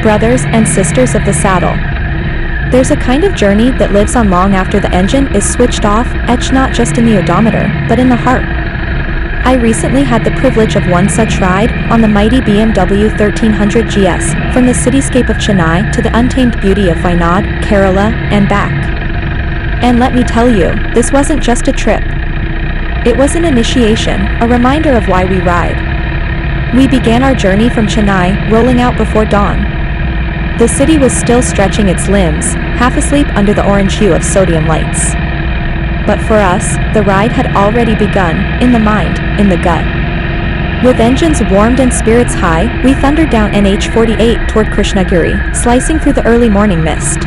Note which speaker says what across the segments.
Speaker 1: brothers and sisters of the saddle. There's a kind of journey that lives on long after the engine is switched off, etched not just in the odometer, but in the heart. I recently had the privilege of one such ride, on the mighty BMW 1300 GS, from the cityscape of Chennai to the untamed beauty of Wayanad, Kerala, and back. And let me tell you, this wasn't just a trip. It was an initiation, a reminder of why we ride. We began our journey from Chennai, rolling out before dawn. The city was still stretching its limbs, half asleep under the orange hue of sodium lights. But for us, the ride had already begun, in the mind, in the gut. With engines warmed and spirits high, we thundered down NH48 toward Krishnagiri, slicing through the early morning mist.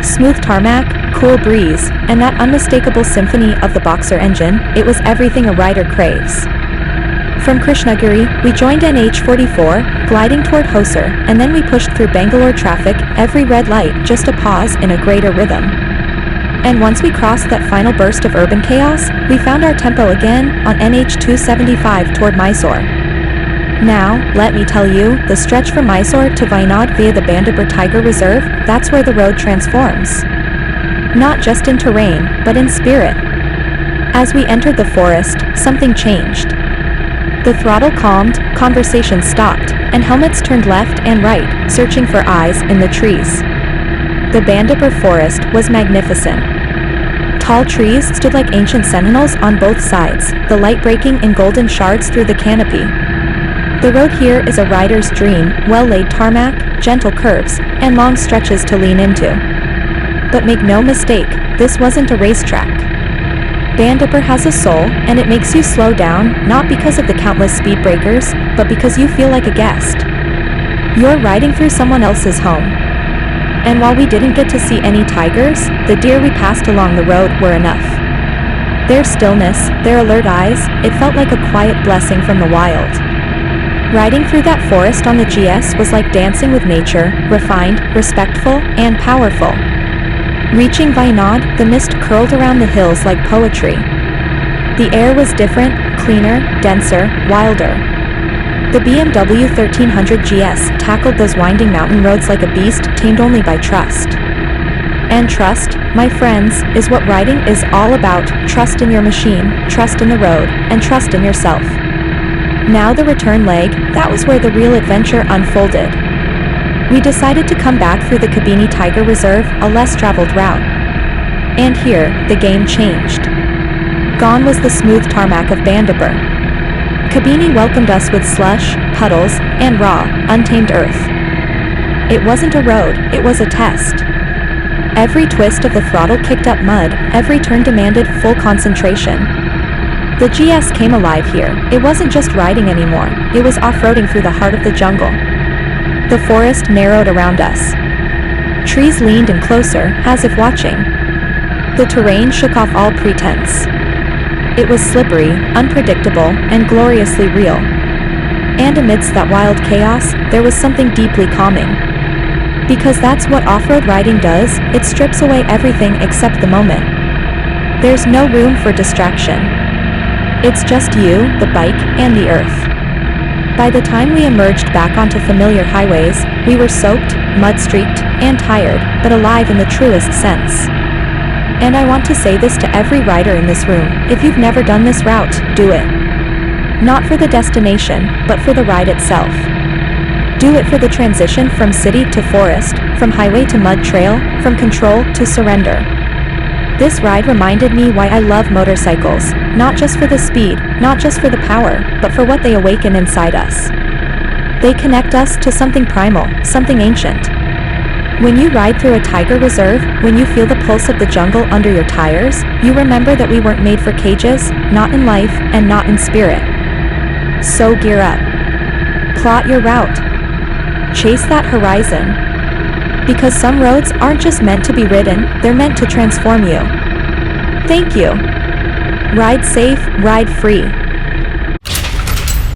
Speaker 1: Smooth tarmac, cool breeze, and that unmistakable symphony of the boxer engine, it was everything a rider craves. From Krishnagiri, we joined NH44, gliding toward Hosur, and then we pushed through Bangalore traffic, every red light just a pause in a greater rhythm. And once we crossed that final burst of urban chaos, we found our tempo again, on NH275 toward Mysore. Now, let me tell you, the stretch from Mysore to Wayanad via the Bandipur Tiger Reserve, that's where the road transforms. Not just in terrain, but in spirit. As we entered the forest, something changed. The throttle calmed, conversation stopped, and helmets turned left and right, searching for eyes in the trees. The Bandipur forest was magnificent. Tall trees stood like ancient sentinels on both sides, the light breaking in golden shards through the canopy. The road here is a rider's dream, well-laid tarmac, gentle curves, and long stretches to lean into. But make no mistake, this wasn't a racetrack. Bandipur has a soul, and it makes you slow down, not because of the countless speed breakers, but because you feel like a guest. You're riding through someone else's home. And while we didn't get to see any tigers, the deer we passed along the road were enough. Their stillness, their alert eyes, it felt like a quiet blessing from the wild. Riding through that forest on the GS was like dancing with nature, refined, respectful, and powerful. Reaching Wayanad, the mist curled around the hills like poetry. The air was different, cleaner, denser, wilder. The BMW 1300 GS tackled those winding mountain roads like a beast tamed only by trust. And trust, my friends, is what riding is all about. Trust in your machine, trust in the road, and trust in yourself. Now the return leg, that was where the real adventure unfolded. We decided to come back through the Kabini Tiger Reserve, a less traveled route. And here, the game changed. Gone was the smooth tarmac of Bandipur. Kabini welcomed us with slush, puddles, and raw, untamed earth. It wasn't a road, it was a test. Every twist of the throttle kicked up mud, every turn demanded full concentration. The GS came alive here. It wasn't just riding anymore, it was off-roading through the heart of the jungle. The forest narrowed around us. Trees leaned in closer, as if watching. The terrain shook off all pretense. It was slippery, unpredictable, and gloriously real. And amidst that wild chaos, there was something deeply calming. Because that's what off-road riding does, it strips away everything except the moment. There's no room for distraction. It's just you, the bike, and the earth. By the time we emerged back onto familiar highways, we were soaked, mud-streaked, and tired, but alive in the truest sense. And I want to say this to every rider in this room, if you've never done this route, do it. Not for the destination, but for the ride itself. Do it for the transition from city to forest, from highway to mud trail, from control to surrender. This ride reminded me why I love motorcycles, not just for the speed, not just for the power, but for what they awaken inside us. They connect us to something primal, something ancient. When you ride through a tiger reserve, when you feel the pulse of the jungle under your tires, you remember that we weren't made for cages, not in life, and not in spirit. So gear up. Plot your route. Chase that horizon. Because some roads aren't just meant to be ridden, they're meant to transform you. Thank you. Ride safe, ride free.